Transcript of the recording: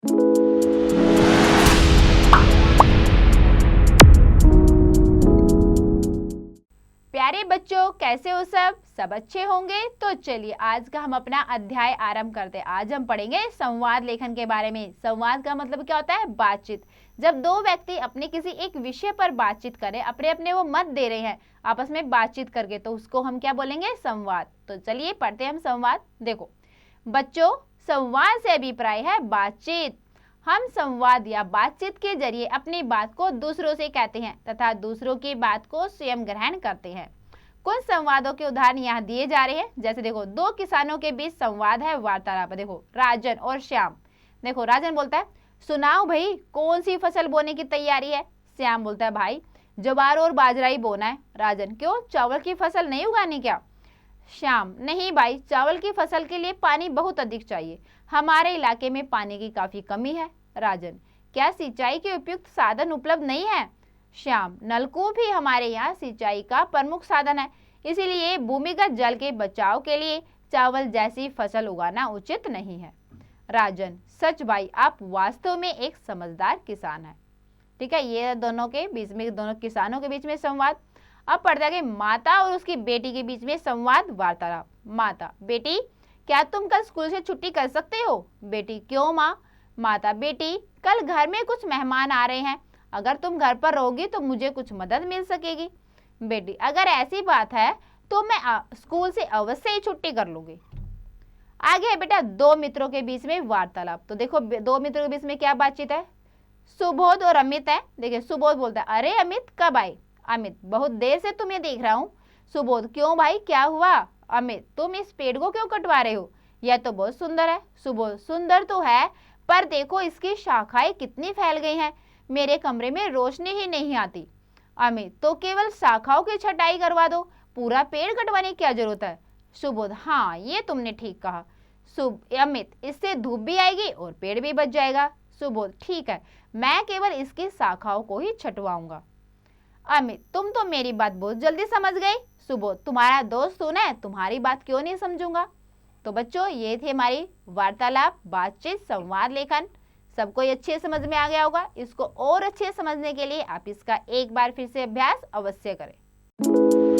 प्यारे बच्चों, कैसे हो सब अच्छे होंगे। तो चलिए आज का हम अपना अध्याय आरंभ करते हैं। आज हम पढ़ेंगे संवाद लेखन के बारे में। संवाद का मतलब क्या होता है? बातचीत। जब दो व्यक्ति अपने किसी एक विषय पर बातचीत करें, अपने अपने वो मत दे रहे हैं आपस में बातचीत करके, तो उसको हम क्या बोलेंगे? संवाद। तो चलिए पढ़ते हैं हम संवाद। देखो बच्चों, संवाद से अभिप्राय है बातचीत। हम संवाद या बातचीत के जरिए अपनी बात को दूसरों से कहते हैं तथा दूसरों की बात को स्वयं ग्रहण करते हैं। कुछ संवादों के उदाहरण यहाँ दिए जा रहे हैं। जैसे देखो, दो किसानों के बीच संवाद है, वार्तालाप। देखो राजन और श्याम। देखो राजन बोलता है, सुनाओ भाई कौन सी फसल बोने की तैयारी है। श्याम बोलता है, भाई ज्वार और बाजरा ही बोना है। राजन, क्यों, चावल की फसल नहीं उगानी क्या? श्याम, नहीं भाई, चावल की फसल के लिए पानी बहुत अधिक चाहिए, हमारे इलाके में पानी की काफी कमी है। राजन, क्या सिंचाई के उपयुक्त साधन उपलब्ध नहीं है? श्याम, नलकूप ही हमारे यहाँ सिंचाई का प्रमुख साधन है, इसीलिए भूमिगत जल के बचाव के लिए चावल जैसी फसल उगाना उचित नहीं है। राजन, सच भाई, आप वास्तव में एक समझदार किसान हैं। ठीक है, ये दोनों के बीच में, दोनों किसानों के बीच में संवाद। अब पढ़ते हैं माता और उसकी बेटी के बीच में संवाद, वार्तालाप। माता, बेटी क्या तुम कल स्कूल से छुट्टी कर सकते हो? बेटी, क्यों माँ? माता, बेटी कल घर में कुछ मेहमान आ रहे हैं, अगर तुम घर पर रहोगी तो मुझे कुछ मदद मिल सकेगी। बेटी, अगर ऐसी बात है तो मैं स्कूल से अवश्य ही छुट्टी कर लूंगी। आगे है बेटा दो मित्रों के बीच में वार्तालाप। तो देखो दो मित्रों के बीच में क्या बातचीत है? सुबोध और अमित है। देखिए सुबोध बोलता है, अरे अमित कब आए? अमित, बहुत देर से तुम्हें देख रहा हूँ। सुबोध, क्यों भाई, क्या हुआ? अमित, तुम इस पेड़ को क्यों कटवा रहे हो? यह तो बहुत सुंदर है। सुबोध, सुंदर तो है, पर देखो इसकी शाखाएं कितनी फैल गई हैं, मेरे कमरे में रोशनी ही नहीं आती। अमित, तो केवल शाखाओं की छटाई करवा दो, पूरा पेड़ कटवाने की क्या जरूरत है? सुबोध, हाँ ये तुमने ठीक कहा। अमित, इससे धूप भी आएगी और पेड़ भी बच जाएगा। सुबोध, ठीक है, मैं केवल इसकी शाखाओं को ही छटवाऊंगा। अमित, तुम तो मेरी बात बहुत जल्दी समझ गए। सुबोध, तुम्हारा दोस्त हूं ना, तुम्हारी बात क्यों नहीं समझूंगा। तो बच्चों, ये थी हमारी वार्तालाप, बातचीत, संवाद लेखन। सबको अच्छे समझ में आ गया होगा। इसको और अच्छे समझने के लिए आप इसका एक बार फिर से अभ्यास अवश्य करें।